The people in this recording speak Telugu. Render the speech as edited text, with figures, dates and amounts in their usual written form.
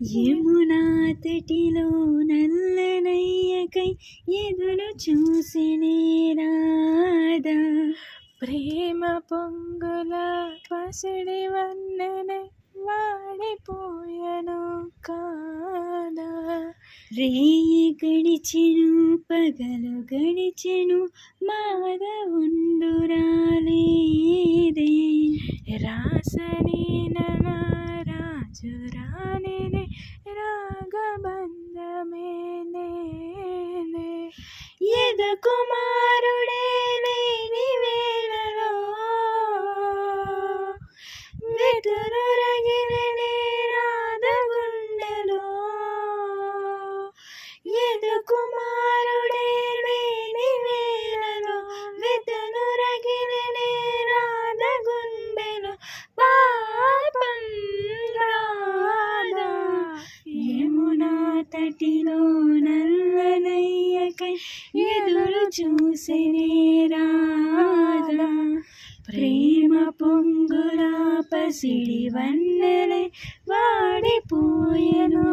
యమునా తటిలో నల్లనయ్యకై ఎదురు చూసినే రాధా. ప్రేమ పొంగుల పసిడి వన్నెనే వాడిపోయెను కాదా. రేయి గడిచెను పగలు గడిచెను మాధవుండు రాలేదే. రాసలీలల రాజు రాణిని రాగబంధమే నేనే. ఎద కుమారుడే లేని వేళలో వెతురు రగిలనే రాధ గుండెలో. ఎద కుమారుడే లేని వేళలో వెతురు రగిలనే రాధ గుండెలో. పాపం రాధా. యమునా తటిలో నల్లనయ్యకై ఎదురు చూసినే రాధా. ప్రేమ పొంగుల పసిడి వన్నెలే వాడిపోయెను.